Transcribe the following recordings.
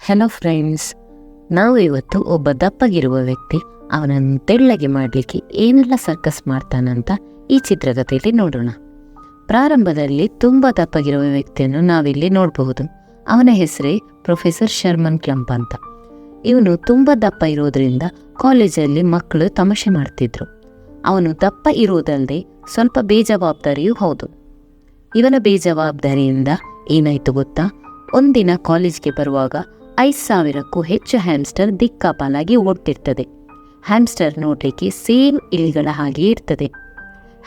Hello friends, ನಾವು ಇವತ್ತು ಒಬ್ಬ ದಪ್ಪಗಿರುವ ವ್ಯಕ್ತಿ ಅವನನ್ನು ತೆಳ್ಳಗೆ ಮಾಡಲಿಕ್ಕೆ ಏನೆಲ್ಲ ಸರ್ಕಸ್ ಮಾಡ್ತಾನಂತ ಈ ಚಿತ್ರಕಥೆಯಲ್ಲಿ ನೋಡೋಣ. ಪ್ರಾರಂಭದಲ್ಲಿ ತುಂಬ ದಪ್ಪಗಿರುವ ವ್ಯಕ್ತಿಯನ್ನು ನಾವಿಲ್ಲಿ ನೋಡಬಹುದು. ಅವನ ಹೆಸರೇ ಪ್ರೊಫೆಸರ್ ಶರ್ಮನ್ ಕ್ಲಂಪ್ ಅಂತ. ಇವನು ತುಂಬ ದಪ್ಪ ಇರೋದ್ರಿಂದ ಕಾಲೇಜಲ್ಲಿ ಮಕ್ಕಳು ತಮಾಷೆ ಮಾಡ್ತಿದ್ರು. ಅವನು ದಪ್ಪ ಇರುವುದಲ್ಲದೆ ಸ್ವಲ್ಪ ಬೇಜವಾಬ್ದಾರಿಯೂ ಹೌದು. ಇವನ ಬೇಜವಾಬ್ದಾರಿಯಿಂದ ಏನಾಯ್ತು ಗೊತ್ತಾ? ಒಂದಿನ ಕಾಲೇಜ್ಗೆ ಬರುವಾಗ 5,000ಕ್ಕೂ ಹೆಚ್ಚು ಹ್ಯಾಮ್ಸ್ಟರ್ ದಿಕ್ಕಾಪಾಲಾಗಿ ಓಡ್ತಿರ್ತದೆ. ಹ್ಯಾಮ್ಸ್ಟರ್ ನೋಡಲಿಕ್ಕೆ ಸೇಮ್ ಇಲಿಗಳ ಹಾಗೆ ಇರ್ತದೆ.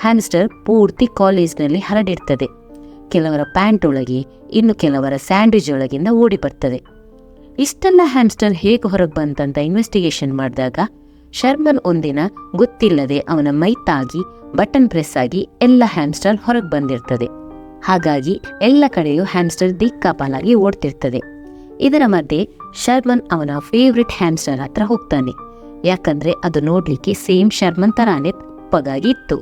ಹ್ಯಾಮ್ಸ್ಟರ್ ಪೂರ್ತಿ ಕಾಲೇಜ್ನಲ್ಲಿ ಹರಡಿರ್ತದೆ. ಕೆಲವರ ಪ್ಯಾಂಟ್ ಒಳಗೆ, ಇನ್ನು ಕೆಲವರ ಸ್ಯಾಂಡ್ವಿಚ್ ಒಳಗಿಂದ ಓಡಿ ಬರ್ತದೆ. ಇಷ್ಟೆಲ್ಲ ಹ್ಯಾಮ್ಸ್ಟರ್ ಹೇಗೆ ಹೊರಗೆ ಬಂತಂತ ಇನ್ವೆಸ್ಟಿಗೇಷನ್ ಮಾಡಿದಾಗ ಶರ್ಮನ್ ಒಂದಿನ ಗೊತ್ತಿಲ್ಲದೆ ಅವನ ಮೈ ತಾಗಿ ಬಟನ್ ಪ್ರೆಸ್ ಆಗಿ ಎಲ್ಲ ಹ್ಯಾಮ್ಸ್ಟರ್ ಹೊರಗೆ ಬಂದಿರ್ತದೆ. ಹಾಗಾಗಿ ಎಲ್ಲ ಕಡೆಯೂ ಹ್ಯಾಮ್ಸ್ಟರ್ ದಿಕ್ಕಾಪಾಲಾಗಿ ಓಡ್ತಿರ್ತದೆ. ಇದರ ಮಧ್ಯೆ ಶರ್ಮನ್ ಅವನ ಫೇವ್ರೆಟ್ ಹ್ಯಾಮ್ಸ್ಟರ್ ಹತ್ರ ಹೋಗ್ತಾನೆ. ಯಾಕಂದ್ರೆ ಅದು ನೋಡ್ಲಿಕ್ಕೆ ಸೇಮ್ ಶರ್ಮನ್ ತರಾನೇ ತಪ್ಪಗಾಗಿ ಇತ್ತು.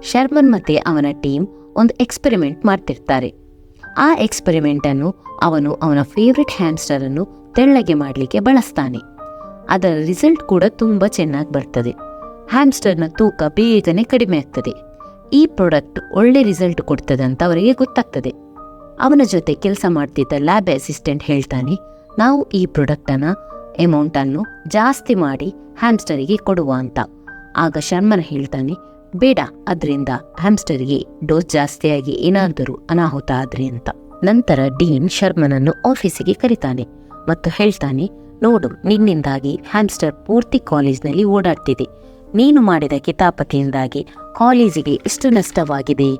ಶರ್ಮನ್ ಮತ್ತೆ ಅವನ ಟೀಮ್ ಒಂದು ಎಕ್ಸ್ಪೆರಿಮೆಂಟ್ ಮಾಡ್ತಿರ್ತಾರೆ. ಆ ಎಕ್ಸ್ಪೆರಿಮೆಂಟ್ ಅನ್ನು ಅವನು ಅವನ ಫೇವ್ರೆಟ್ ಹ್ಯಾಮ್ಸ್ಟರ್ ಅನ್ನು ತೆಳ್ಳಗೆ ಮಾಡಲಿಕ್ಕೆ ಬಳಸ್ತಾನೆ. ಅದರ ರಿಸಲ್ಟ್ ಕೂಡ ತುಂಬಾ ಚೆನ್ನಾಗಿ ಬರ್ತದೆ. ಹ್ಯಾಮ್ಸ್ಟರ್ನ ತೂಕ ಬೇಗನೆ ಕಡಿಮೆ ಆಗ್ತದೆ. ಈ ಪ್ರಾಡಕ್ಟ್ ಒಳ್ಳೆ ರಿಸಲ್ಟ್ ಕೊಡ್ತದೆ ಅಂತ ಅವರಿಗೆ ಗೊತ್ತಾಗ್ತದೆ. ಅವನ ಜೊತೆ ಕೆಲಸ ಮಾಡ್ತಿದ್ದ ಲ್ಯಾಬ್ ಅಸಿಸ್ಟೆಂಟ್ ಹೇಳ್ತಾನೆ, ನಾವು ಈ ಪ್ರಾಡಕ್ಟನ್ನ ಅಮೌಂಟನ್ನು ಜಾಸ್ತಿ ಮಾಡಿ ಹ್ಯಾಮ್ಸ್ಟರಿಗೆ ಕೊಡುವ ಅಂತ. ಆಗ ಶರ್ಮನ್ ಹೇಳ್ತಾನೆ, ಬೇಡ, ಅದರಿಂದ ಹ್ಯಾಮ್ಸ್ಟರ್ಗೆ ಡೋಸ್ ಜಾಸ್ತಿಯಾಗಿ ಏನಾದರೂ ಅನಾಹುತ ಆದ್ರಿ ಅಂತ. ನಂತರ ಡೀನ್ ಶರ್ಮನನ್ನು ಆಫೀಸಿಗೆ ಕರೀತಾನೆ ಮತ್ತು ಹೇಳ್ತಾನೆ, ನೋಡು, ನಿನ್ನಿಂದಾಗಿ ಹ್ಯಾಮ್ಸ್ಟರ್ ಪೂರ್ತಿ ಕಾಲೇಜ್ನಲ್ಲಿ ಓಡಾಡ್ತಿದೆ. ನೀನು ಮಾಡಿದ ಕಿತಾಪತಿಯಿಂದಾಗಿ ಕಾಲೇಜಿಗೆ ಎಷ್ಟು ನಷ್ಟವಾಗಿದೆ,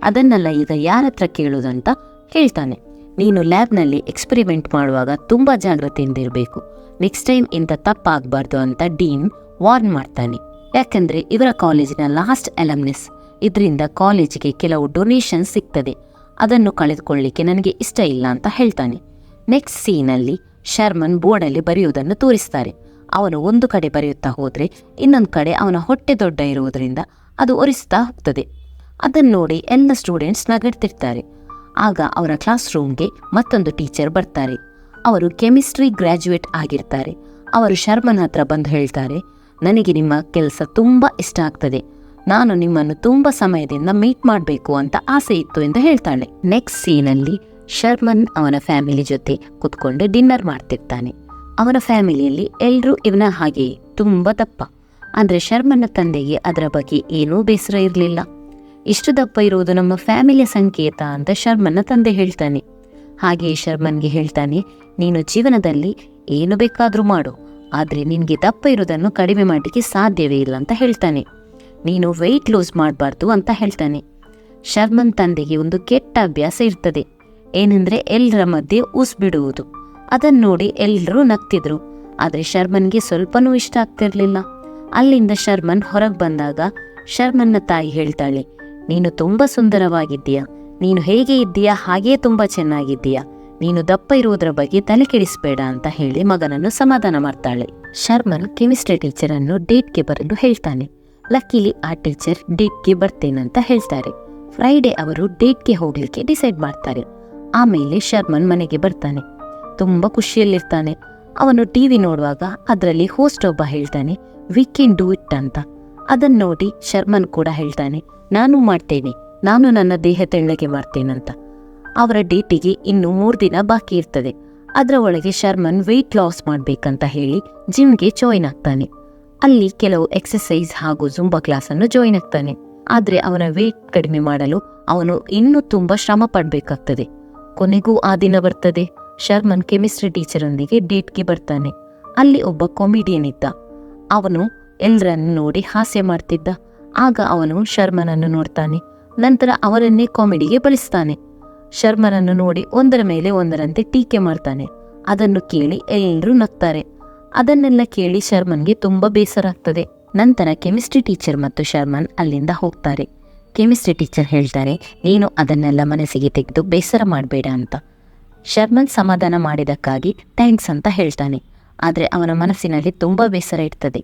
ಅದನ್ನೆಲ್ಲ ಈಗ ಯಾರ ಹತ್ರ ಕೇಳೋದಂತ ಹೇಳ್ತಾನೆ. ನೀನು ಲ್ಯಾಬ್ನಲ್ಲಿ ಎಕ್ಸ್ಪೆರಿಮೆಂಟ್ ಮಾಡುವಾಗ ತುಂಬ ಜಾಗ್ರತೆಯಿಂದ ಇರಬೇಕು. ನೆಕ್ಸ್ಟ್ ಟೈಮ್ ಇಂಥ ತಪ್ಪಾಗಬಾರ್ದು ಅಂತ ಡೀನ್ ವಾರ್ನ್ ಮಾಡ್ತಾನೆ. ಯಾಕಂದ್ರೆ ಇವರ ಕಾಲೇಜಿನ ಲಾಸ್ಟ್ ಅಲಮ್ನಿಸ್. ಇದರಿಂದ ಕಾಲೇಜಿಗೆ ಕೆಲವು ಡೊನೇಷನ್ ಸಿಗ್ತದೆ. ಅದನ್ನು ಕಳೆದುಕೊಳ್ಳಿಕ್ಕೆ ನನಗೆ ಇಷ್ಟ ಇಲ್ಲ ಅಂತ ಹೇಳ್ತಾನೆ. ನೆಕ್ಸ್ಟ್ ಸೀನಲ್ಲಿ ಶರ್ಮನ್ ಬೋರ್ಡಲ್ಲಿ ಬರೆಯುವುದನ್ನು ತೋರಿಸ್ತಾರೆ. ಅವನು ಒಂದು ಕಡೆ ಬರೆಯುತ್ತಾ ಹೋದ್ರೆ ಇನ್ನೊಂದು ಕಡೆ ಅವನ ಹೊಟ್ಟೆ ದೊಡ್ಡ ಇರುವುದರಿಂದ ಅದು ಒರೆಸ್ತಾ ಹೋಗ್ತದೆ. ಅದನ್ನು ನೋಡಿ ಎಲ್ಲ ಸ್ಟೂಡೆಂಟ್ಸ್ ನಗಡ್ತಿರ್ತಾರೆ. ಆಗ ಅವರ ಕ್ಲಾಸ್ ರೂಮ್ಗೆ ಮತ್ತೊಂದು ಟೀಚರ್ ಬರ್ತಾರೆ. ಅವರು ಕೆಮಿಸ್ಟ್ರಿ ಗ್ರ್ಯಾಜುಯೇಟ್ ಆಗಿರ್ತಾರೆ. ಅವರು ಶರ್ಮನ್ ಹತ್ರ ಬಂದು ಹೇಳ್ತಾರೆ, ನನಗೆ ನಿಮ್ಮ ಕೆಲಸ ತುಂಬ ಇಷ್ಟ ಆಗ್ತದೆ. ನಾನು ನಿಮ್ಮನ್ನು ತುಂಬ ಸಮಯದಿಂದ ಮೀಟ್ ಮಾಡಬೇಕು ಅಂತ ಆಸೆ ಇತ್ತು ಎಂದು ಹೇಳ್ತಾಳೆ. ನೆಕ್ಸ್ಟ್ ಸೀನಲ್ಲಿ ಶರ್ಮನ್ ಅವನ ಫ್ಯಾಮಿಲಿ ಜೊತೆ ಕುತ್ಕೊಂಡು ಡಿನ್ನರ್ ಮಾಡ್ತಿರ್ತಾನೆ. ಅವನ ಫ್ಯಾಮಿಲಿಯಲ್ಲಿ ಎಲ್ಲರೂ ಇವನ ಹಾಗೆ ತುಂಬ ದಪ್ಪ. ಅಂದರೆ ಶರ್ಮನ್ನ ತಂದೆಗೆ ಅದರ ಬಗ್ಗೆ ಏನೂ ಬೇಸರ ಇರಲಿಲ್ಲ. ಇಷ್ಟು ದಪ್ಪ ಇರುವುದು ನಮ್ಮ ಫ್ಯಾಮಿಲಿಯ ಸಂಕೇತ ಅಂತ ಶರ್ಮನ್ನ ತಂದೆ ಹೇಳ್ತಾನೆ. ಹಾಗೆಯೇ ಶರ್ಮನ್ಗೆ ಹೇಳ್ತಾನೆ, ನೀನು ಜೀವನದಲ್ಲಿ ಏನು ಬೇಕಾದರೂ ಮಾಡು, ಆದರೆ ನಿನಗೆ ದಪ್ಪ ಇರೋದನ್ನು ಕಡಿಮೆ ಮಾಡಲಿಕ್ಕೆ ಸಾಧ್ಯವೇ ಇಲ್ಲ ಅಂತ ಹೇಳ್ತಾನೆ. ನೀನು ವೆಯ್ಟ್ ಲೂಸ್ ಮಾಡಬಾರ್ದು ಅಂತ ಹೇಳ್ತಾನೆ. ಶರ್ಮನ್ ತಂದೆಗೆ ಒಂದು ಕೆಟ್ಟ ಅಭ್ಯಾಸ ಇರ್ತದೆ. ಏನೆಂದರೆ ಎಲ್ಲರ ಮಧ್ಯೆ ಉಸ್ಬಿಡುವುದು. ಅದನ್ನು ನೋಡಿ ಎಲ್ಲರೂ ನಗ್ತಿದ್ರು. ಆದರೆ ಶರ್ಮನ್ಗೆ ಸ್ವಲ್ಪನೂ ಇಷ್ಟ ಆಗ್ತಿರ್ಲಿಲ್ಲ. ಅಲ್ಲಿಂದ ಶರ್ಮನ್ ಹೊರಗೆ ಬಂದಾಗ ಶರ್ಮನ್ನ ತಾಯಿ ಹೇಳ್ತಾಳೆ, ನೀನು ತುಂಬ ಸುಂದರವಾಗಿದ್ದೀಯಾ, ನೀನು ಹೇಗೆ ಇದ್ದೀಯಾ ಹಾಗೇ ತುಂಬ ಚೆನ್ನಾಗಿದ್ದೀಯಾ, ನೀನು ದಪ್ಪ ಇರುವುದರ ಬಗ್ಗೆ ತಲೆ ಕೆಡಿಸ್ಬೇಡ ಅಂತ ಹೇಳಿ ಮಗನನ್ನು ಸಮಾಧಾನ ಮಾಡ್ತಾಳೆ. ಶರ್ಮನ್ ಕೆಮಿಸ್ಟ್ರಿ ಟೀಚರ್ ಅನ್ನು ಡೇಟ್ಗೆ ಬರಲು ಹೇಳ್ತಾನೆ. ಲಕ್ಕಿಲಿ ಆ ಟೀಚರ್ ಡೇಟ್ಗೆ ಬರ್ತೇನಂತ ಹೇಳ್ತಾರೆ. ಫ್ರೈಡೆ ಅವರು ಡೇಟ್ಗೆ ಹೋಗ್ಲಿಕ್ಕೆ ಡಿಸೈಡ್ ಮಾಡ್ತಾರೆ. ಆಮೇಲೆ ಶರ್ಮನ್ ಮನೆಗೆ ಬರ್ತಾನೆ. ತುಂಬ ಖುಷಿಯಲ್ಲಿರ್ತಾನೆ. ಅವನು ಟಿವಿ ನೋಡುವಾಗ ಅದರಲ್ಲಿ ಹೋಸ್ಟ್ ಒಬ್ಬ ಹೇಳ್ತಾನೆ, ವಿ ಕ್ಯಾನ್ ಡೂ ಇಟ್ ಅಂತ. ಅದನ್ನು ನೋಡಿ ಶರ್ಮನ್ ಕೂಡ ಹೇಳ್ತಾನೆ, ನಾನು ಮಾಡ್ತೇನೆ, ನಾನು ನನ್ನ ದೇಹ ತೆಳ್ಳಗೆ ಮಾಡ್ತೇನಂತ. ಅವರ ಡೇಟಿಗೆ ಇನ್ನು 3 ದಿನ ಬಾಕಿ ಇರ್ತದೆ. ಅದರ ಒಳಗೆ ಶರ್ಮನ್ ವೆಯ್ಟ್ ಲಾಸ್ ಮಾಡ್ಬೇಕಂತ ಹೇಳಿ ಜಿಮ್ಗೆ ಜಾಯಿನ್ ಆಗ್ತಾನೆ. ಅಲ್ಲಿ ಕೆಲವು ಎಕ್ಸಸೈಸ್ ಹಾಗೂ ಜುಂಬಾ ಕ್ಲಾಸನ್ನು ಜಾಯಿನ್ ಆಗ್ತಾನೆ. ಆದ್ರೆ ಅವನ ವೆಯ್ಟ್ ಕಡಿಮೆ ಮಾಡಲು ಅವನು ಇನ್ನೂ ತುಂಬ ಶ್ರಮ ಪಡ್ಬೇಕಾಗ್ತದೆ. ಕೊನೆಗೂ ಆ ದಿನ ಬರ್ತದೆ. ಶರ್ಮನ್ ಕೆಮಿಸ್ಟ್ರಿ ಟೀಚರೊಂದಿಗೆ ಡೇಟ್ಗೆ ಬರ್ತಾನೆ. ಅಲ್ಲಿ ಒಬ್ಬ ಕಾಮಿಡಿಯನ್ ಇದ್ದ. ಅವನು ಎಲ್ಲರನ್ನು ನೋಡಿ ಹಾಸ್ಯ ಮಾಡ್ತಿದ್ದ. ಆಗ ಅವನು ಶರ್ಮನನ್ನು ನೋಡ್ತಾನೆ. ನಂತರ ಅವರನ್ನೇ ಕಾಮಿಡಿಗೆ ಬಳಸ್ತಾನೆ. ಶರ್ಮನನ್ನು ನೋಡಿ ಒಂದರ ಮೇಲೆ ಒಂದರಂತೆ ಟೀಕೆ ಮಾಡ್ತಾನೆ. ಅದನ್ನು ಕೇಳಿ ಎಲ್ಲರೂ ನಗ್ತಾರೆ. ಅದನ್ನೆಲ್ಲ ಕೇಳಿ ಶರ್ಮನ್ಗೆ ತುಂಬ ಬೇಸರ ಆಗ್ತದೆ. ನಂತರ ಕೆಮಿಸ್ಟ್ರಿ ಟೀಚರ್ ಮತ್ತು ಶರ್ಮನ್ ಅಲ್ಲಿಂದ ಹೋಗ್ತಾರೆ. ಕೆಮಿಸ್ಟ್ರಿ ಟೀಚರ್ ಹೇಳ್ತಾರೆ, ನೀನು ಅದನ್ನೆಲ್ಲ ಮನಸ್ಸಿಗೆ ತೆಗೆದು ಬೇಸರ ಮಾಡಬೇಡ ಅಂತ. ಶರ್ಮನ್ ಸಮಾಧಾನ ಮಾಡಿದಕ್ಕಾಗಿ ಥ್ಯಾಂಕ್ಸ್ ಅಂತ ಹೇಳ್ತಾನೆ. ಆದರೆ ಅವನ ಮನಸ್ಸಿನಲ್ಲಿ ತುಂಬ ಬೇಸರ ಇರ್ತದೆ.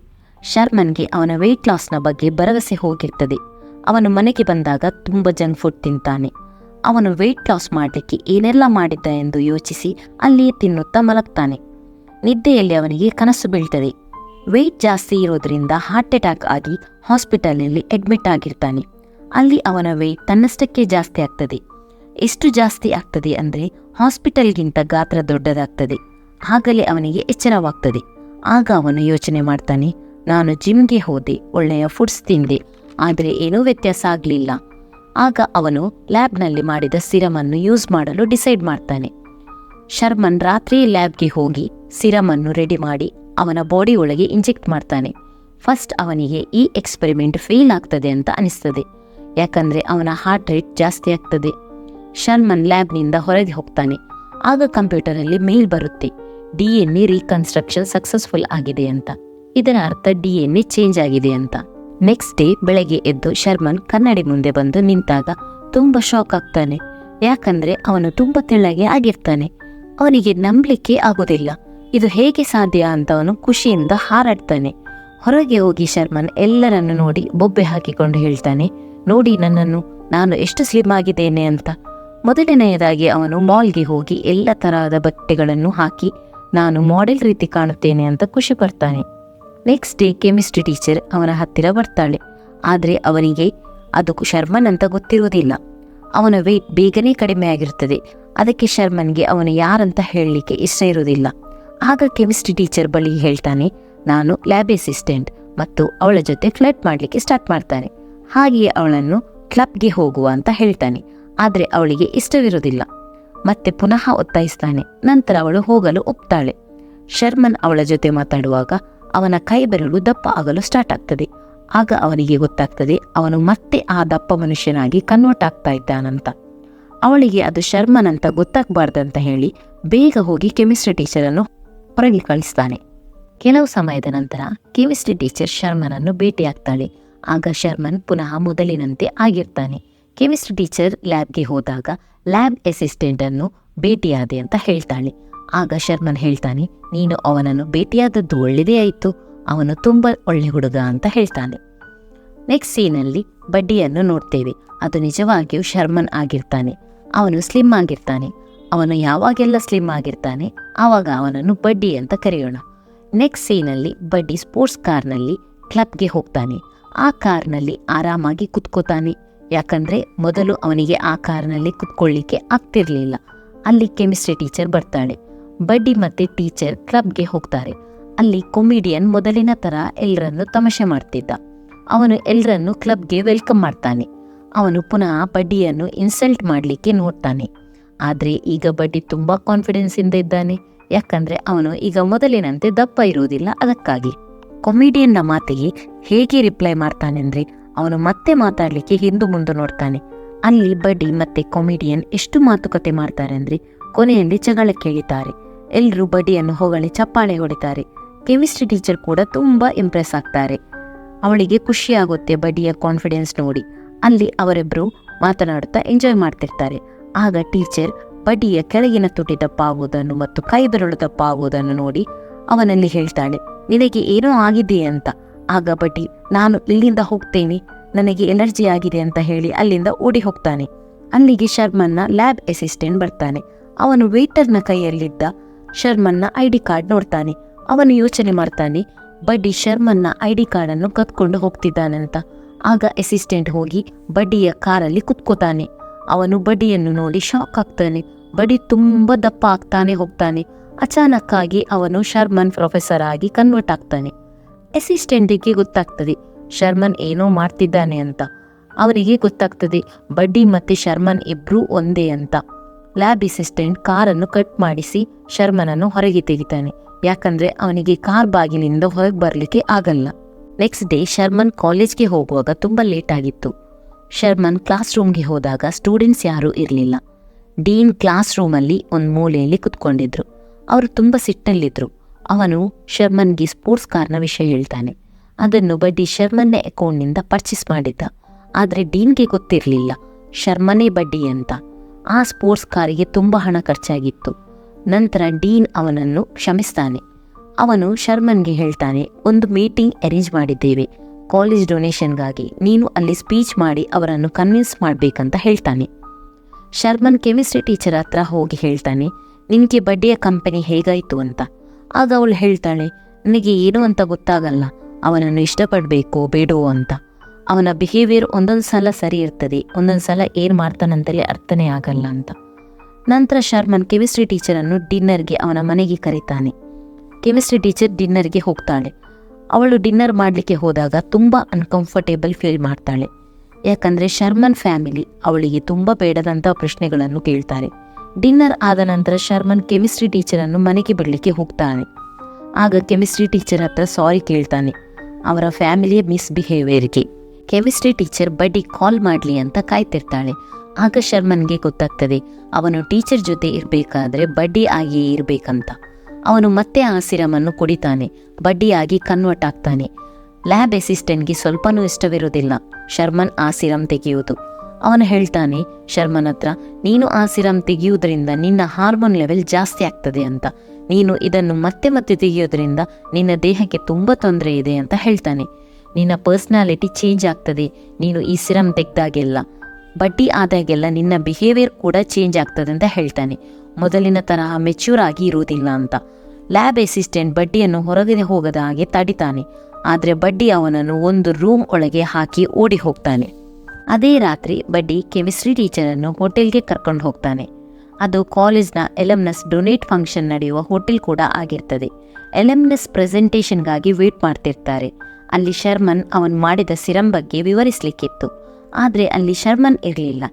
ಶರ್ಮನ್ಗೆ ಅವನ ವೆಯ್ಟ್ ಲಾಸ್ನ ಬಗ್ಗೆ ಭರವಸೆ ಹೋಗಿರ್ತದೆ. ಅವನು ಮನೆಗೆ ಬಂದಾಗ ತುಂಬ ಜಂಕ್ ಫುಡ್ ತಿಂತಾನೆ. ಅವನು ವೆಯ್ಟ್ ಲಾಸ್ ಮಾಡಲಿಕ್ಕೆ ಏನೆಲ್ಲ ಮಾಡಿದ್ದ ಎಂದು ಯೋಚಿಸಿ ಅಲ್ಲಿಯೇ ತಿನ್ನುತ್ತಾ ಮಲಗ್ತಾನೆ. ನಿದ್ದೆಯಲ್ಲಿ ಅವನಿಗೆ ಕನಸು ಬೀಳ್ತದೆ. ವೆಯ್ಟ್ ಜಾಸ್ತಿ ಇರೋದ್ರಿಂದ ಹಾರ್ಟ್ ಅಟ್ಯಾಕ್ ಆಗಿ ಹಾಸ್ಪಿಟಲ್ನಲ್ಲಿ ಅಡ್ಮಿಟ್ ಆಗಿರ್ತಾನೆ. ಅಲ್ಲಿ ಅವನ ವೆಯ್ಟ್ ತನ್ನಷ್ಟಕ್ಕೆ ಜಾಸ್ತಿ ಆಗ್ತದೆ. ಎಷ್ಟು ಜಾಸ್ತಿ ಆಗ್ತದೆ ಅಂದರೆ ಹಾಸ್ಪಿಟಲ್ಗಿಂತ ಗಾತ್ರ ದೊಡ್ಡದಾಗ್ತದೆ. ಆಗಲೇ ಅವನಿಗೆ ಎಚ್ಚರವಾಗ್ತದೆ. ಆಗ ಅವನು ಯೋಚನೆ ಮಾಡ್ತಾನೆ, ನಾನು ಜಿಮ್ಗೆ ಹೋದೆ, ಒಳ್ಳೆಯ ಫುಡ್ಸ್ ತಿಂದೆ, ಆದರೆ ಏನೂ ವ್ಯತ್ಯಾಸ ಆಗಲಿಲ್ಲ. ಆಗ ಅವನು ಲ್ಯಾಬ್ನಲ್ಲಿ ಮಾಡಿದ ಸಿರಮನ್ನು ಯೂಸ್ ಮಾಡಲು ಡಿಸೈಡ್ ಮಾಡ್ತಾನೆ. ಶರ್ಮನ್ ರಾತ್ರಿ ಲ್ಯಾಬ್ಗೆ ಹೋಗಿ ಸಿರಮನ್ನು ರೆಡಿ ಮಾಡಿ ಅವನ ಬಾಡಿ ಒಳಗೆ ಇಂಜೆಕ್ಟ್ ಮಾಡ್ತಾನೆ. ಫಸ್ಟ್ ಅವನಿಗೆ ಈ ಎಕ್ಸ್ಪೆರಿಮೆಂಟ್ ಫೇಲ್ ಆಗ್ತದೆ ಅಂತ ಅನಿಸ್ತದೆ, ಯಾಕಂದರೆ ಅವನ ಹಾರ್ಟ್ ರೇಟ್ ಜಾಸ್ತಿ ಆಗ್ತದೆ. ಶರ್ಮನ್ ಲ್ಯಾಬ್ನಿಂದ ಹೊರಗೆ ಹೋಗ್ತಾನೆ. ಆಗ ಕಂಪ್ಯೂಟರಲ್ಲಿ ಮೇಲ್ ಬರುತ್ತೆ, DNA ರೀಕನ್ಸ್ಟ್ರಕ್ಷನ್ ಸಕ್ಸಸ್ಫುಲ್ ಆಗಿದೆ ಅಂತ. ಇದರ ಅರ್ಥ DNA ಚೇಂಜ್ ಆಗಿದೆ ಅಂತ. ನೆಕ್ಸ್ಟ್ ಡೇ ಬೆಳಗ್ಗೆ ಎದ್ದು ಶರ್ಮನ್ ಕನ್ನಡಿ ಮುಂದೆ ಬಂದು ನಿಂತಾಗ ತುಂಬ ಶಾಕ್ ಆಗ್ತಾನೆ. ಯಾಕಂದ್ರೆ ಅವನು ತುಂಬ ತೆಳ್ಳಗೆ ಆಗಿರ್ತಾನೆ. ಅವನಿಗೆ ನಂಬಲಿಕ್ಕೆ ಆಗೋದಿಲ್ಲ, ಇದು ಹೇಗೆ ಸಾಧ್ಯ ಅಂತ ಅವನು ಖುಷಿಯಿಂದ ಹಾರಾಡ್ತಾನೆ. ಹೊರಗೆ ಹೋಗಿ ಶರ್ಮನ್ ಎಲ್ಲರನ್ನು ನೋಡಿ ಬೊಬ್ಬೆ ಹಾಕಿಕೊಂಡು ಹೇಳ್ತಾನೆ, ನೋಡಿ ನನ್ನನ್ನು, ನಾನು ಎಷ್ಟು ಸ್ಲಿಮ್ ಆಗಿದ್ದೇನೆ ಅಂತ. ಮೊದಲನೆಯದಾಗಿ ಅವನು ಮಾಲ್ಗೆ ಹೋಗಿ ಎಲ್ಲ ತರಹದ ಬಟ್ಟೆಗಳನ್ನು ಹಾಕಿ ನಾನು ಮಾಡೆಲ್ ರೀತಿ ಕಾಣುತ್ತೇನೆ ಅಂತ ಖುಷಿ ಪಡ್ತಾನೆ. ನೆಕ್ಸ್ಟ್ ಡೇ ಕೆಮಿಸ್ಟ್ರಿ ಟೀಚರ್ ಅವನ ಹತ್ತಿರ ಬರ್ತಾಳೆ. ಆದರೆ ಅವನಿಗೆ ಅದು ಶರ್ಮನ್ ಅಂತ ಗೊತ್ತಿರುವುದಿಲ್ಲ. ಅವನ ವೆಯ್ಟ್ ಬೇಗನೆ ಕಡಿಮೆ ಆಗಿರುತ್ತದೆ. ಅದಕ್ಕೆ ಶರ್ಮನ್ಗೆ ಅವನು ಯಾರಂತ ಹೇಳಲಿಕ್ಕೆ ಇಷ್ಟ ಇರುವುದಿಲ್ಲ. ಆಗ ಕೆಮಿಸ್ಟ್ರಿ ಟೀಚರ್ ಬಳಿ ಹೇಳ್ತಾನೆ, ನಾನು ಲ್ಯಾಬ್ ಅಸಿಸ್ಟೆಂಟ್, ಮತ್ತು ಅವಳ ಜೊತೆ ಫ್ಲರ್ಟ್ ಮಾಡಲಿಕ್ಕೆ ಸ್ಟಾರ್ಟ್ ಮಾಡ್ತಾನೆ. ಹಾಗೆಯೇ ಅವಳನ್ನು ಕ್ಲಬ್ಗೆ ಹೋಗುವ ಅಂತ ಹೇಳ್ತಾನೆ. ಆದರೆ ಅವಳಿಗೆ ಇಷ್ಟವಿರುವುದಿಲ್ಲ. ಮತ್ತೆ ಪುನಃ ಒತ್ತಾಯಿಸ್ತಾನೆ. ನಂತರ ಅವಳು ಹೋಗಲು ಒಪ್ತಾಳೆ. ಶರ್ಮನ್ ಅವಳ ಜೊತೆ ಮಾತಾಡುವಾಗ ಅವನ ಕೈ ಬೆರಳು ದಪ್ಪ ಆಗಲು ಸ್ಟಾರ್ಟ್ ಆಗ್ತದೆ. ಆಗ ಅವನಿಗೆ ಗೊತ್ತಾಗ್ತದೆ ಅವನು ಮತ್ತೆ ಆ ದಪ್ಪ ಮನುಷ್ಯನಾಗಿ ಕನ್ವರ್ಟ್ ಆಗ್ತಾ ಇದ್ದಾನಂತ. ಅವಳಿಗೆ ಅದು ಶರ್ಮನ್ ಅಂತ ಗೊತ್ತಾಗಬಾರ್ದಂತ ಹೇಳಿ ಬೇಗ ಹೋಗಿ ಕೆಮಿಸ್ಟ್ರಿ ಟೀಚರನ್ನು ಹೊರಗೆ ಕಳಿಸ್ತಾನೆ. ಕೆಲವು ಸಮಯದ ನಂತರ ಕೆಮಿಸ್ಟ್ರಿ ಟೀಚರ್ ಶರ್ಮನನ್ನು ಭೇಟಿಯಾಗ್ತಾಳೆ. ಆಗ ಶರ್ಮನ್ ಪುನಃ ಮೊದಲಿನಂತೆ ಆಗಿರ್ತಾನೆ. ಕೆಮಿಸ್ಟ್ರಿ ಟೀಚರ್ ಲ್ಯಾಬ್ಗೆ ಹೋದಾಗ ಲ್ಯಾಬ್ ಅಸಿಸ್ಟೆಂಟ್ ಅನ್ನು ಭೇಟಿಯಾದೆ ಅಂತ ಹೇಳ್ತಾಳೆ. ಆಗ ಶರ್ಮನ್ ಹೇಳ್ತಾನೆ, ನೀನು ಅವನನ್ನು ಭೇಟಿಯಾದದ್ದು ಒಳ್ಳೆಯದೇ ಆಯಿತು, ಅವನು ತುಂಬ ಒಳ್ಳೆ ಹುಡುಗ ಅಂತ ಹೇಳ್ತಾನೆ. ನೆಕ್ಸ್ಟ್ ಸೀನಲ್ಲಿ ಬಡ್ಡಿಯನ್ನು ನೋಡ್ತೇವೆ. ಅದು ನಿಜವಾಗಿಯೂ ಶರ್ಮನ್ ಆಗಿರ್ತಾನೆ. ಅವನು ಸ್ಲಿಮ್ ಆಗಿರ್ತಾನೆ. ಅವನು ಯಾವಾಗೆಲ್ಲ ಸ್ಲಿಮ್ ಆಗಿರ್ತಾನೆ ಆವಾಗ ಅವನನ್ನು ಬಡ್ಡಿ ಅಂತ ಕರೆಯೋಣ. ನೆಕ್ಸ್ಟ್ ಸೀನಲ್ಲಿ ಬಡ್ಡಿ ಸ್ಪೋರ್ಟ್ಸ್ ಕಾರ್ನಲ್ಲಿ ಕ್ಲಬ್ಗೆ ಹೋಗ್ತಾನೆ. ಆ ಕಾರ್ನಲ್ಲಿ ಆರಾಮಾಗಿ ಕುತ್ಕೋತಾನೆ. ಯಾಕಂದರೆ ಮೊದಲು ಅವನಿಗೆ ಆ ಕಾರ್ನಲ್ಲಿ ಕುತ್ಕೊಳ್ಳಿಕ್ಕೆ ಆಗ್ತಿರ್ಲಿಲ್ಲ. ಅಲ್ಲಿ ಕೆಮಿಸ್ಟ್ರಿ ಟೀಚರ್ ಬರ್ತಾಳೆ. ಬಡ್ಡಿ ಮತ್ತೆ ಟೀಚರ್ ಕ್ಲಬ್ಗೆ ಹೋಗ್ತಾರೆ. ಅಲ್ಲಿ ಕೊಮಿಡಿಯನ್ ಮೊದಲಿನ ಥರ ಎಲ್ಲರನ್ನು ತಮಾಷೆ ಮಾಡ್ತಿದ್ದ. ಅವನು ಎಲ್ಲರನ್ನು ಕ್ಲಬ್ಗೆ ವೆಲ್ಕಮ್ ಮಾಡ್ತಾನೆ. ಅವನು ಪುನಃ ಬಡ್ಡಿಯನ್ನು ಇನ್ಸಲ್ಟ್ ಮಾಡಲಿಕ್ಕೆ ನೋಡ್ತಾನೆ. ಆದರೆ ಈಗ ಬಡ್ಡಿ ತುಂಬ ಕಾನ್ಫಿಡೆನ್ಸಿಂದ ಇದ್ದಾನೆ. ಯಾಕಂದರೆ ಅವನು ಈಗ ಮೊದಲಿನಂತೆ ದಪ್ಪ ಇರುವುದಿಲ್ಲ. ಅದಕ್ಕಾಗಿ ಕೊಮಿಡಿಯನ್ನ ಮಾತಿಗೆ ಹೇಗೆ ರಿಪ್ಲೈ ಮಾಡ್ತಾನೆಂದರೆ ಅವನು ಮತ್ತೆ ಮಾತಾಡಲಿಕ್ಕೆ ಹಿಂದು ಮುಂದೆ ನೋಡ್ತಾನೆ. ಅಲ್ಲಿ ಬಡ್ಡಿ ಮತ್ತೆ ಕೊಮಿಡಿಯನ್ ಎಷ್ಟು ಮಾತುಕತೆ ಮಾಡ್ತಾರೆ ಅಂದರೆ ಕೊನೆಯಲ್ಲಿ ಜಗಳಕ್ಕೆ ಇಳಿತಾರೆ. ಎಲ್ಲರೂ ಬಡ್ಡಿಯನ್ನು ಹೊಗಳಿ ಚಪ್ಪಾಳೆ ಹೊಡಿತಾರೆ. ಕೆಮಿಸ್ಟ್ರಿ ಟೀಚರ್ ಕೂಡ ತುಂಬ ಇಂಪ್ರೆಸ್ ಆಗ್ತಾರೆ. ಅವಳಿಗೆ ಖುಷಿ ಆಗುತ್ತೆ ಬಡ್ಡಿಯ ಕಾನ್ಫಿಡೆನ್ಸ್ ನೋಡಿ. ಅಲ್ಲಿ ಅವರಿಬ್ಬರು ಮಾತನಾಡುತ್ತಾ ಎಂಜಾಯ್ ಮಾಡ್ತಿರ್ತಾರೆ. ಆಗ ಟೀಚರ್ ಬಡ್ಡಿಯ ಕೆಳಗಿನ ತುಟಿ ದಪ್ಪ ಆಗುವುದನ್ನು ಮತ್ತು ಕೈ ಬೆರಳು ದಪ್ಪ ಆಗುವುದನ್ನು ನೋಡಿ ಅವನಲ್ಲಿ ಹೇಳ್ತಾಳೆ, ನಿನಗೆ ಏನೋ ಆಗಿದೆ ಅಂತ. ಆಗ ಬಡ್ಡಿ, ನಾನು ಇಲ್ಲಿಂದ ಹೋಗ್ತೇನೆ, ನನಗೆ ಎಲರ್ಜಿ ಆಗಿದೆ ಅಂತ ಹೇಳಿ ಅಲ್ಲಿಂದ ಓಡಿ ಹೋಗ್ತಾನೆ. ಅಲ್ಲಿಗೆ ಶರ್ಮನ್ನ ಲ್ಯಾಬ್ ಅಸಿಸ್ಟೆಂಟ್ ಬರ್ತಾನೆ. ಅವನು ವೇಟರ್ನ ಕೈಯಲ್ಲಿದ್ದ ಶರ್ಮನ್ನ ID ಕಾರ್ಡ್ ನೋಡ್ತಾನೆ. ಅವನು ಯೋಚನೆ ಮಾಡ್ತಾನೆ, ಬಡ್ಡಿ ಶರ್ಮನ್ನ ID ಕಾರ್ಡನ್ನು ಕತ್ಕೊಂಡು ಹೋಗ್ತಿದ್ದಾನಂತ. ಆಗ ಅಸಿಸ್ಟೆಂಟ್ ಹೋಗಿ ಬಡ್ಡಿಯ ಕಾರಲ್ಲಿ ಕುತ್ಕೋತಾನೆ. ಅವನು ಬಡ್ಡಿಯನ್ನು ನೋಡಿ ಶಾಕ್ ಆಗ್ತಾನೆ. ಬಡ್ಡಿ ತುಂಬ ದಪ್ಪ ಆಗ್ತಾನೆ ಹೋಗ್ತಾನೆ. ಅಚಾನಕ್ಕಾಗಿ ಅವನು ಶರ್ಮನ್ ಪ್ರೊಫೆಸರ್ ಆಗಿ ಕನ್ವರ್ಟ್ ಆಗ್ತಾನೆ. ಅಸಿಸ್ಟೆಂಟಿಗೆ ಗೊತ್ತಾಗ್ತದೆ ಶರ್ಮನ್ ಏನೋ ಮಾಡ್ತಿದ್ದಾನೆ ಅಂತ. ಅವನಿಗೆ ಗೊತ್ತಾಗ್ತದೆ ಬಡ್ಡಿ ಮತ್ತೆ ಶರ್ಮನ್ ಇಬ್ರೂ ಒಂದೇ ಅಂತ. ಲ್ಯಾಬ್ ಅಸಿಸ್ಟೆಂಟ್ ಕಾರನ್ನು ಕಟ್ ಮಾಡಿಸಿ ಶರ್ಮನನ್ನು ಹೊರಗೆ ತೆಗಿತಾನೆ. ಯಾಕಂದ್ರೆ ಅವನಿಗೆ ಕಾರ್ ಬಾಗಿಲಿಂದ ಹೊರಗೆ ಬರಲಿಕ್ಕೆ ಆಗಲ್ಲ. ನೆಕ್ಸ್ಟ್ ಡೇ ಶರ್ಮನ್ ಕಾಲೇಜ್ಗೆ ಹೋಗುವಾಗ ತುಂಬ ಲೇಟ್ ಆಗಿತ್ತು. ಶರ್ಮನ್ ಕ್ಲಾಸ್ ರೂಮ್ಗೆ ಹೋದಾಗ ಸ್ಟೂಡೆಂಟ್ಸ್ ಯಾರೂ ಇರಲಿಲ್ಲ. ಡೀನ್ ಕ್ಲಾಸ್ ರೂಮಲ್ಲಿ ಒಂದು ಮೂಲೆಯಲ್ಲಿ ಕುತ್ಕೊಂಡಿದ್ರು. ಅವರು ತುಂಬ ಸಿಟ್ಟಲ್ಲಿದ್ರು. ಅವನು ಶರ್ಮನ್ಗೆ ಸ್ಪೋರ್ಟ್ಸ್ ಕಾರ್ನ ವಿಷಯ ಹೇಳ್ತಾನೆ. ಅದನ್ನು ಬಡ್ಡಿ ಶರ್ಮನ್ನ ಅಕೌಂಟ್ನಿಂದ ಪರ್ಚೇಸ್ ಮಾಡಿದ್ದ. ಆದರೆ ಡೀನ್ಗೆ ಗೊತ್ತಿರಲಿಲ್ಲ ಶರ್ಮನೇ ಬಡ್ಡಿ ಅಂತ. ಆ ಸ್ಪೋರ್ಟ್ಸ್ ಕಾರಿಗೆ ತುಂಬ ಹಣ ಖರ್ಚಾಗಿತ್ತು. ನಂತರ ಡೀನ್ ಅವನನ್ನು ಕ್ಷಮಿಸ್ತಾನೆ. ಅವನು ಶರ್ಮನ್ಗೆ ಹೇಳ್ತಾನೆ, ಒಂದು ಮೀಟಿಂಗ್ ಅರೇಂಜ್ ಮಾಡಿದ್ದೇವೆ ಕಾಲೇಜ್ ಡೊನೇಷನ್ಗಾಗಿ, ನೀನು ಅಲ್ಲಿ ಸ್ಪೀಚ್ ಮಾಡಿ ಅವರನ್ನು ಕನ್ವಿನ್ಸ್ ಮಾಡಬೇಕಂತ ಹೇಳ್ತಾನೆ. ಶರ್ಮನ್ ಕೆಮಿಸ್ಟ್ರಿ ಟೀಚರ್ ಹತ್ರ ಹೋಗಿ ಹೇಳ್ತಾನೆ, ನಿನಗೆ ಬಡ್ಡಿಯ ಕಂಪನಿ ಹೇಗಾಯಿತು ಅಂತ. ಆಗ ಅವಳು ಹೇಳ್ತಾಳೆ, ನನಗೆ ಏನು ಅಂತ ಗೊತ್ತಾಗಲ್ಲ, ಅವನನ್ನು ಇಷ್ಟಪಡಬೇಕೋ ಬೇಡವೋ ಅಂತ. ಅವನ ಬಿಹೇವಿಯರ್ ಒಂದೊಂದು ಸಲ ಸರಿ ಇರ್ತದೆ, ಒಂದೊಂದು ಸಲ ಏನು ಮಾಡ್ತಾನಂತಲೇ ಅರ್ಥನೇ ಆಗಲ್ಲ ಅಂತ. ನಂತರ ಶರ್ಮನ್ ಕೆಮಿಸ್ಟ್ರಿ ಟೀಚರನ್ನು ಡಿನ್ನರ್ಗೆ ಅವನ ಮನೆಗೆ ಕರೀತಾನೆ. ಕೆಮಿಸ್ಟ್ರಿ ಟೀಚರ್ ಡಿನ್ನರ್ಗೆ ಹೋಗ್ತಾಳೆ. ಅವಳು ಡಿನ್ನರ್ ಮಾಡಲಿಕ್ಕೆ ಹೋದಾಗ ತುಂಬ ಅನ್ಕಂಫರ್ಟೇಬಲ್ ಫೀಲ್ ಮಾಡ್ತಾಳೆ. ಯಾಕಂದರೆ ಶರ್ಮನ್ ಫ್ಯಾಮಿಲಿ ಅವಳಿಗೆ ತುಂಬ ಬೇಡದಂಥ ಪ್ರಶ್ನೆಗಳನ್ನು ಕೇಳ್ತಾರೆ. ಡಿನ್ನರ್ ಆದ ನಂತರ ಶರ್ಮನ್ ಕೆಮಿಸ್ಟ್ರಿ ಟೀಚರನ್ನು ಮನೆಗೆ ಬಿಡಲಿಕ್ಕೆ ಹೋಗ್ತಾನೆ. ಆಗ ಕೆಮಿಸ್ಟ್ರಿ ಟೀಚರ್ ಹತ್ರ ಸಾರಿ ಕೇಳ್ತಾನೆ ಅವರ ಫ್ಯಾಮಿಲಿಯ ಮಿಸ್ಬಿಹೇವಿಯರ್ಗೆ. ಕೆಮಿಸ್ಟ್ರಿ ಟೀಚರ್ ಬಡ್ಡಿ ಕಾಲ್ ಮಾಡಲಿ ಅಂತ ಕಾಯ್ತಿರ್ತಾಳೆ. ಆಗ ಶರ್ಮನ್ಗೆ ಗೊತ್ತಾಗ್ತದೆ ಅವನು ಟೀಚರ್ ಜೊತೆ ಇರಬೇಕಾದ್ರೆ ಬಡ್ಡಿ ಆಗಿಯೇ ಇರಬೇಕಂತ. ಅವನು ಮತ್ತೆ ಆ ಸಿರಮನ್ನು ಕುಡಿತಾನೆ, ಬಡ್ಡಿಯಾಗಿ ಕನ್ವರ್ಟ್ ಆಗ್ತಾನೆ. ಲ್ಯಾಬ್ ಅಸಿಸ್ಟೆಂಟ್ಗೆ ಸ್ವಲ್ಪನೂ ಇಷ್ಟವಿರೋದಿಲ್ಲ ಶರ್ಮನ್ ಆ ಸಿರಮ್ ತೆಗೆಯುವುದು. ಅವನು ಹೇಳ್ತಾನೆ ಶರ್ಮನ್ ಹತ್ರ, ನೀನು ಆ ಸಿರಮ್ ತೆಗೆಯುವುದರಿಂದ ನಿನ್ನ ಹಾರ್ಮೋನ್ ಲೆವೆಲ್ ಜಾಸ್ತಿ ಆಗ್ತದೆ ಅಂತ. ನೀನು ಇದನ್ನು ಮತ್ತೆ ಮತ್ತೆ ತೆಗೆಯೋದ್ರಿಂದ ನಿನ್ನ ದೇಹಕ್ಕೆ ತುಂಬ ತೊಂದರೆ ಇದೆ ಅಂತ ಹೇಳ್ತಾನೆ. ನಿನ್ನ ಪರ್ಸ್ನಾಲಿಟಿ ಚೇಂಜ್ ಆಗ್ತದೆ ನೀನು ಈ ಸಿರಮ್ ತೆಗೆದಾಗೆಲ್ಲ. ಬಡ್ಡಿ ಆದಾಗೆಲ್ಲ ನಿನ್ನ ಬಿಹೇವಿಯರ್ ಕೂಡ ಚೇಂಜ್ ಆಗ್ತದೆ ಅಂತ ಹೇಳ್ತಾನೆ. ಮೊದಲಿನ ತರಹ ಮೆಚ್ಯೂರ್ ಆಗಿ ಇರುವುದಿಲ್ಲ ಅಂತ. ಲ್ಯಾಬ್ ಅಸಿಸ್ಟೆಂಟ್ ಬಡ್ಡಿಯನ್ನು ಹೊರಗೆ ಹೋಗದ ಹಾಗೆ ತಡಿತಾನೆ. ಆದರೆ ಬಡ್ಡಿ ಅವನನ್ನು ಒಂದು ರೂಮ್ ಒಳಗೆ ಹಾಕಿ ಓಡಿ ಹೋಗ್ತಾನೆ. ಅದೇ ರಾತ್ರಿ ಬಡ್ಡಿ ಕೆಮಿಸ್ಟ್ರಿ ಟೀಚರನ್ನು ಹೋಟೆಲ್ಗೆ ಕರ್ಕೊಂಡು ಹೋಗ್ತಾನೆ. ಅದು ಕಾಲೇಜ್ನ ಎಲಮ್ನಸ್ ಡೊನೇಟ್ ಫಂಕ್ಷನ್ ನಡೆಯುವ ಹೋಟೆಲ್ ಕೂಡ ಆಗಿರ್ತದೆ. ಎಲಮ್ನಸ್ ಪ್ರೆಸೆಂಟೇಷನ್ಗಾಗಿ ವೇಟ್ ಮಾಡ್ತಿರ್ತಾರೆ. ಅಲ್ಲಿ ಶರ್ಮನ್ ಅವನು ಮಾಡಿದ ಸಿರಮ್ ಬಗ್ಗೆ ವಿವರಿಸಲಿಕ್ಕಿತ್ತು. ಆದರೆ ಅಲ್ಲಿ ಶರ್ಮನ್ ಇರಲಿಲ್ಲ.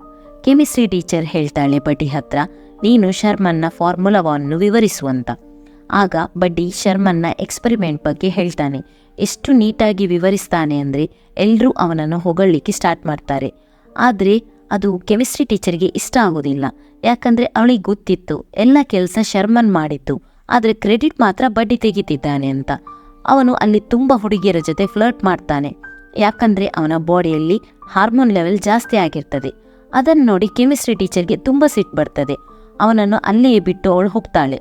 ಕೆಮಿಸ್ಟ್ರಿ ಟೀಚರ್ ಹೇಳ್ತಾಳೆ ಬಡ್ಡಿ ಹತ್ರ, ನೀನು ಶರ್ಮನ್ನ ಫಾರ್ಮುಲಾವನ್ನು ವಿವರಿಸುವಂತ. ಆಗ ಬಡ್ಡಿ ಶರ್ಮನ್ನ ಎಕ್ಸ್ಪೆರಿಮೆಂಟ್ ಬಗ್ಗೆ ಹೇಳ್ತಾನೆ. ಎಷ್ಟು ನೀಟಾಗಿ ವಿವರಿಸ್ತಾನೆ ಅಂದರೆ ಎಲ್ಲರೂ ಅವನನ್ನು ಹೊಗಳಲಿಕ್ಕೆ ಸ್ಟಾರ್ಟ್ ಮಾಡ್ತಾರೆ. ಆದರೆ ಅದು ಕೆಮಿಸ್ಟ್ರಿ ಟೀಚರ್ಗೆ ಇಷ್ಟ ಆಗೋದಿಲ್ಲ. ಯಾಕಂದರೆ ಅವಳಿಗೆ ಗೊತ್ತಿತ್ತು ಎಲ್ಲ ಕೆಲಸ ಶರ್ಮನ್ ಮಾಡಿತ್ತು, ಆದರೆ ಕ್ರೆಡಿಟ್ ಮಾತ್ರ ಬಡ್ಡಿ ತೆಗಿತಿದ್ದಾನೆ ಅಂತ. ಅವನು ಅಲ್ಲಿ ತುಂಬ ಹುಡುಗಿಯರ ಜೊತೆ ಫ್ಲರ್ಟ್ ಮಾಡ್ತಾನೆ. ಯಾಕಂದರೆ ಅವನ ಬಾಡಿಯಲ್ಲಿ ಹಾರ್ಮೋನ್ ಲೆವೆಲ್ ಜಾಸ್ತಿ ಆಗಿರ್ತದೆ. ಅದನ್ನು ನೋಡಿ ಕೆಮಿಸ್ಟ್ರಿ ಟೀಚರ್ಗೆ ತುಂಬ ಸಿಟ್ಟು ಬರ್ತದೆ. ಅವನನ್ನು ಅಲ್ಲಿಯೇ ಬಿಟ್ಟು ಅವಳು ಹೋಗ್ತಾಳೆ.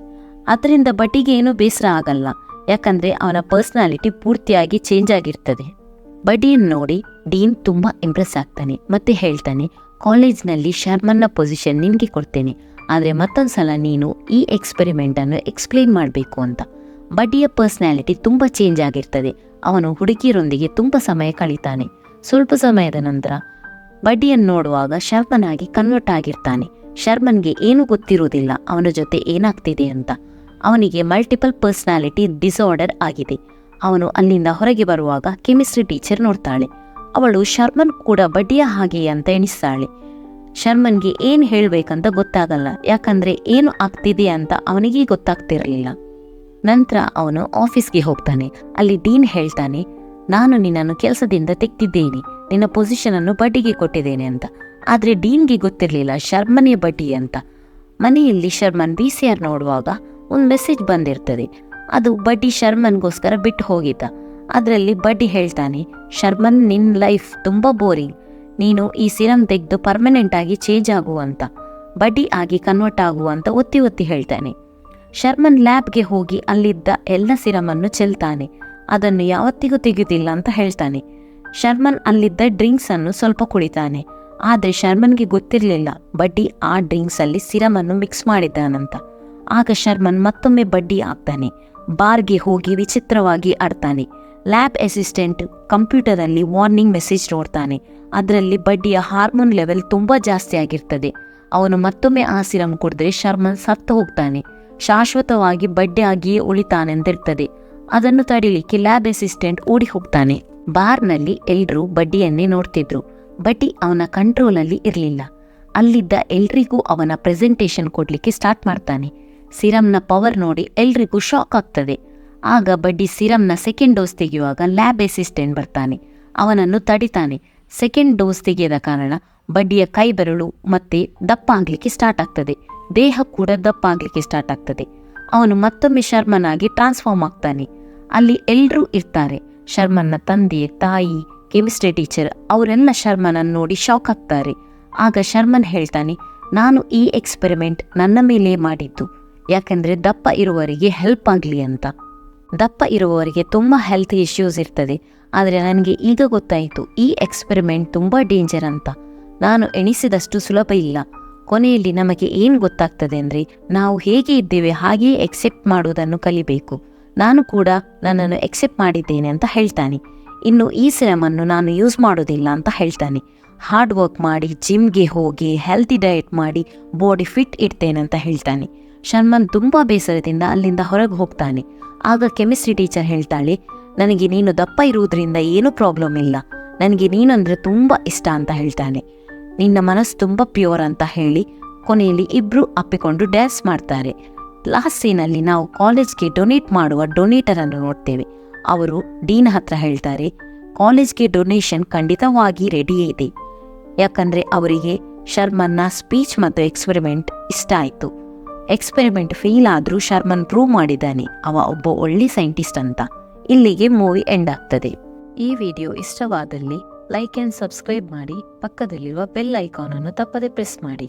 ಅದರಿಂದ ಬಡ್ಡಿಗೆ ಏನೂ ಬೇಸರ ಆಗಲ್ಲ, ಯಾಕಂದರೆ ಅವನ ಪರ್ಸ್ನಾಲಿಟಿ ಪೂರ್ತಿಯಾಗಿ ಚೇಂಜ್ ಆಗಿರ್ತದೆ. ಬಡ್ಡಿಯನ್ನು ನೋಡಿ ಡೀನ್ ತುಂಬ ಇಂಪ್ರೆಸ್ ಆಗ್ತಾನೆ. ಮತ್ತೆ ಹೇಳ್ತಾನೆ, ಕಾಲೇಜ್ನಲ್ಲಿ ಶರ್ಮನ್ನ ಪೊಸಿಷನ್ ನಿನಗೆ ಕೊಡ್ತೇನೆ, ಆದರೆ ಮತ್ತೊಂದು ಸಲ ನೀನು ಈ ಎಕ್ಸ್ಪೆರಿಮೆಂಟನ್ನು ಎಕ್ಸ್ಪ್ಲೇನ್ ಮಾಡಬೇಕು ಅಂತ. ಬಡ್ಡಿಯ ಪರ್ಸ್ನಾಲಿಟಿ ತುಂಬ ಚೇಂಜ್ ಆಗಿರ್ತದೆ. ಅವನು ಹುಡುಗಿಯರೊಂದಿಗೆ ತುಂಬ ಸಮಯ ಕಳೀತಾನೆ. ಸ್ವಲ್ಪ ಸಮಯದ ನಂತರ ಬಡ್ಡಿಯನ್ನು ನೋಡುವಾಗ ಶರ್ಮನ್ ಆಗಿ ಕನ್ವರ್ಟ್ ಆಗಿರ್ತಾನೆ. ಶರ್ಮನ್ಗೆ ಏನೂ ಗೊತ್ತಿರುವುದಿಲ್ಲ ಅವನ ಜೊತೆ ಏನಾಗ್ತಿದೆ ಅಂತ. ಅವನಿಗೆ ಮಲ್ಟಿಪಲ್ ಪರ್ಸ್ನಾಲಿಟಿ ಡಿಸಾರ್ಡರ್ ಆಗಿದೆ. ಅವನು ಅಲ್ಲಿಂದ ಹೊರಗೆ ಬರುವಾಗ ಕೆಮಿಸ್ಟ್ರಿ ಟೀಚರ್ ನೋಡ್ತಾಳೆ. ಅವಳು ಶರ್ಮನ್ ಕೂಡ ಬಡ್ಡಿಯ ಹಾಗೆಯೇ ಅಂತ ಎಣಿಸ್ತಾಳೆ. ಶರ್ಮನ್ಗೆ ಏನು ಹೇಳಬೇಕಂತ ಗೊತ್ತಾಗಲ್ಲ, ಯಾಕಂದರೆ ಏನು ಆಗ್ತಿದೆ ಅಂತ ಅವನಿಗೆ ಗೊತ್ತಾಗ್ತಿರಲಿಲ್ಲ. ನಂತರ ಅವನು ಆಫೀಸ್ಗೆ ಹೋಗ್ತಾನೆ. ಅಲ್ಲಿ ಡೀನ್ ಹೇಳ್ತಾನೆ, ನಾನು ನಿನ್ನನ್ನು ಕೆಲಸದಿಂದ ತೆಗ್ದಿದ್ದೇನೆ, ನಿನ್ನ ಪೊಸಿಷನನ್ನು ಬಡ್ಡಿಗೆ ಕೊಟ್ಟಿದ್ದೇನೆ ಅಂತ. ಆದರೆ ಡೀನ್ಗೆ ಗೊತ್ತಿರಲಿಲ್ಲ ಶರ್ಮನ್ಯ ಬಡ್ಡಿ ಅಂತ. ಮನೆಯಲ್ಲಿ ಶರ್ಮನ್ VCR ನೋಡುವಾಗ ಒಂದು ಮೆಸೇಜ್ ಬಂದಿರ್ತದೆ. ಅದು ಬಡ್ಡಿ ಶರ್ಮನ್ಗೋಸ್ಕರ ಬಿಟ್ಟು ಹೋಗಿದ್ದ. ಅದರಲ್ಲಿ ಬಡ್ಡಿ ಹೇಳ್ತಾನೆ, ಶರ್ಮನ್ ನಿನ್ನ ಲೈಫ್ ತುಂಬ ಬೋರಿಂಗ್, ನೀನು ಈ ಸಿರಮ್ ತೆಗೆದು ಪರ್ಮನೆಂಟ್ ಆಗಿ ಚೇಂಜ್ ಆಗುವಂತ, ಬಡ್ಡಿ ಆಗಿ ಕನ್ವರ್ಟ್ ಆಗುವಂತ ಒತ್ತಿ ಒತ್ತಿ ಹೇಳ್ತಾನೆ. ಶರ್ಮನ್ ಲ್ಯಾಬ್ಗೆ ಹೋಗಿ ಅಲ್ಲಿದ್ದ ಎಲ್ಲ ಸಿರಮನ್ನು ಚೆಲ್ತಾನೆ. ಅದನ್ನು ಯಾವತ್ತಿಗೂ ತೆಗೆಯುವುದಿಲ್ಲ ಅಂತ ಹೇಳ್ತಾನೆ. ಶರ್ಮನ್ ಅಲ್ಲಿದ್ದ ಡ್ರಿಂಕ್ಸನ್ನು ಸ್ವಲ್ಪ ಕುಡಿತಾನೆ. ಆದರೆ ಶರ್ಮನ್ಗೆ ಗೊತ್ತಿರಲಿಲ್ಲ ಬಡ್ಡಿ ಆ ಡ್ರಿಂಕ್ಸಲ್ಲಿ ಸಿರಮನ್ನು ಮಿಕ್ಸ್ ಮಾಡಿದ್ದಾನಂತ. ಆಗ ಶರ್ಮನ್ ಮತ್ತೊಮ್ಮೆ ಬಡ್ಡಿ ಆಗ್ತಾನೆ. ಬಾರ್ಗೆ ಹೋಗಿ ವಿಚಿತ್ರವಾಗಿ ಆಡ್ತಾನೆ. ಲ್ಯಾಬ್ ಅಸಿಸ್ಟೆಂಟ್ ಕಂಪ್ಯೂಟರಲ್ಲಿ ವಾರ್ನಿಂಗ್ ಮೆಸೇಜ್ ನೋಡ್ತಾನೆ. ಅದರಲ್ಲಿ ಬಡ್ಡಿಯ ಹಾರ್ಮೋನ್ ಲೆವೆಲ್ ತುಂಬ ಜಾಸ್ತಿ ಆಗಿರ್ತದೆ. ಅವನು ಮತ್ತೊಮ್ಮೆ ಆ ಸಿರಮ್ ಕುಡಿದ್ರೆ ಶರ್ಮನ್ ಸತ್ತು ಹೋಗ್ತಾನೆ, ಶಾಶ್ವತವಾಗಿ ಬಡ್ಡಿ ಆಗಿಯೇ ಉಳಿತಾನೆ ಅಂತಿರ್ತದೆ. ಅದನ್ನು ತಡಿಲಿಕ್ಕೆ ಲ್ಯಾಬ್ ಅಸಿಸ್ಟೆಂಟ್ ಓಡಿ ಹೋಗ್ತಾನೆ. ಬಾರ್ನಲ್ಲಿ ಎಲ್ಲರೂ ಬಡ್ಡಿಯನ್ನೇ ನೋಡ್ತಿದ್ರು. ಬಡ್ಡಿ ಅವನ ಕಂಟ್ರೋಲಲ್ಲಿ ಇರಲಿಲ್ಲ. ಅಲ್ಲಿದ್ದ ಎಲ್ರಿಗೂ ಅವನ ಪ್ರೆಸೆಂಟೇಷನ್ ಕೊಡಲಿಕ್ಕೆ ಸ್ಟಾರ್ಟ್ ಮಾಡ್ತಾನೆ. ಸಿರಮ್ನ ಪವರ್ ನೋಡಿ ಎಲ್ರಿಗೂ ಶಾಕ್ ಆಗ್ತದೆ. ಆಗ ಬಡ್ಡಿ ಸಿರಮ್ನ ಸೆಕೆಂಡ್ ಡೋಸ್ ತೆಗೆಯುವಾಗ ಲ್ಯಾಬ್ ಅಸಿಸ್ಟೆಂಟ್ ಬರ್ತಾನೆ. ಅವನನ್ನು ತಡಿತಾನೆ. ಸೆಕೆಂಡ್ ಡೋಸ್ ತೆಗೆಯದ ಕಾರಣ ಬಡ್ಡಿಯ ಕೈ ಬೆರಳು ಮತ್ತೆ ದಪ್ಪ ಆಗಲಿಕ್ಕೆ ಸ್ಟಾರ್ಟ್ ಆಗ್ತದೆ. ದೇಹ ಕೂಡ ದಪ್ಪ ಆಗಲಿಕ್ಕೆ ಸ್ಟಾರ್ಟ್ ಆಗ್ತದೆ. ಅವನು ಮತ್ತೊಮ್ಮೆ ಶರ್ಮನ್ ಆಗಿ ಟ್ರಾನ್ಸ್ಫಾರ್ಮ್ ಆಗ್ತಾನೆ. ಅಲ್ಲಿ ಎಲ್ಲರೂ ಇರ್ತಾರೆ. ಶರ್ಮನ್ನ ತಂದೆ, ತಾಯಿ, ಕೆಮಿಸ್ಟ್ರಿ ಟೀಚರ್ ಅವರೆಲ್ಲ ಶರ್ಮನನ್ನು ನೋಡಿ ಶಾಕ್ ಆಗ್ತಾರೆ. ಆಗ ಶರ್ಮನ್ ಹೇಳ್ತಾನೆ, ನಾನು ಈ ಎಕ್ಸ್ಪೆರಿಮೆಂಟ್ ನನ್ನ ಮೇಲೆ ಮಾಡಿದ್ದು, ಯಾಕಂದರೆ ದಪ್ಪ ಇರುವವರಿಗೆ ಹೆಲ್ಪ್ ಆಗಲಿ ಅಂತ. ದಪ್ಪ ಇರುವವರಿಗೆ ತುಂಬ ಹೆಲ್ತ್ ಇಶ್ಯೂಸ್ ಇರ್ತದೆ. ಆದರೆ ನನಗೆ ಈಗ ಗೊತ್ತಾಯಿತು ಈ ಎಕ್ಸ್ಪೆರಿಮೆಂಟ್ ತುಂಬ ಡೇಂಜರ್ ಅಂತ. ನಾನು ಎಣಿಸಿದಷ್ಟು ಸುಲಭ ಇಲ್ಲ. ಕೊನೆಯಲ್ಲಿ ನಮಗೆ ಏನು ಗೊತ್ತಾಗ್ತದೆ ಅಂದರೆ ನಾವು ಹೇಗೆ ಇದ್ದೇವೆ ಹಾಗೆಯೇ ಎಕ್ಸೆಪ್ಟ್ ಮಾಡುವುದನ್ನು ಕಲಿಬೇಕು. ನಾನು ಕೂಡ ನನ್ನನ್ನು ಎಕ್ಸೆಪ್ಟ್ ಮಾಡಿದ್ದೇನೆ ಅಂತ ಹೇಳ್ತಾನೆ. ಇನ್ನು ಈ ಸಿರಮನ್ನು ನಾನು ಯೂಸ್ ಮಾಡೋದಿಲ್ಲ ಅಂತ ಹೇಳ್ತಾನೆ. ಹಾರ್ಡ್ ವರ್ಕ್ ಮಾಡಿ, ಜಿಮ್ಗೆ ಹೋಗಿ, ಹೆಲ್ತಿ ಡಯಟ್ ಮಾಡಿ, ಬಾಡಿ ಫಿಟ್ ಇಡ್ತೇನೆ ಅಂತ ಹೇಳ್ತಾನೆ. ಶರ್ಮನ್ ತುಂಬ ಬೇಸರದಿಂದ ಅಲ್ಲಿಂದ ಹೊರಗೆ ಹೋಗ್ತಾನೆ. ಆಗ ಕೆಮಿಸ್ಟ್ರಿ ಟೀಚರ್ ಹೇಳ್ತಾಳೆ, ನನಗೆ ನೀನು ದಪ್ಪ ಇರುವುದರಿಂದ ಏನೂ ಪ್ರಾಬ್ಲಮ್ ಇಲ್ಲ, ನನಗೆ ನೀನಂದರೆ ತುಂಬ ಇಷ್ಟ ಅಂತ ಹೇಳ್ತಾನೆ. ನಿನ್ನ ಮನಸ್ಸು ತುಂಬ ಪ್ಯೂರ್ ಅಂತ ಹೇಳಿ ಕೊನೆಯಲ್ಲಿ ಇಬ್ಬರು ಅಪ್ಪಿಕೊಂಡು ಡ್ಯಾನ್ಸ್ ಮಾಡ್ತಾರೆ. ಲಾಸ್ಟ್ ಸೀನಲ್ಲಿ ನಾವು ಕಾಲೇಜ್ಗೆ ಡೊನೇಟ್ ಮಾಡುವ ಡೊನೇಟರನ್ನು ನೋಡ್ತೇವೆ. ಅವರು ಡೀನ್ ಹತ್ರ ಹೇಳ್ತಾರೆ, ಕಾಲೇಜ್ಗೆ ಡೊನೇಷನ್ ಖಂಡಿತವಾಗಿ ರೆಡಿಯೇ ಇದೆ. ಯಾಕಂದರೆ ಅವರಿಗೆ ಶರ್ಮನ್ನ ಸ್ಪೀಚ್ ಮತ್ತು ಎಕ್ಸ್ಪೆರಿಮೆಂಟ್ ಇಷ್ಟ ಆಯಿತು. ಎಕ್ಸ್ಪೆರಿಮೆಂಟ್ ಫೇಲ್ ಆದರೂ ಶರ್ಮನ್ ಪ್ರೂವ್ ಮಾಡಿದ್ದಾನೆ ಅವ ಒಬ್ಬ ಒಳ್ಳೆ ಸೈಂಟಿಸ್ಟ್ ಅಂತ. ಇಲ್ಲಿಗೆ ಮೂವಿ ಎಂಡ್ ಆಗ್ತದೆ. ಈ ವಿಡಿಯೋ ಇಷ್ಟವಾದಲ್ಲಿ ಲೈಕ್ ಆ್ಯಂಡ್ ಸಬ್ಸ್ಕ್ರೈಬ್ ಮಾಡಿ, ಪಕ್ಕದಲ್ಲಿರುವ ಬೆಲ್ ಐಕಾನ್ ಅನ್ನು ತಪ್ಪದೆ ಪ್ರೆಸ್ ಮಾಡಿ.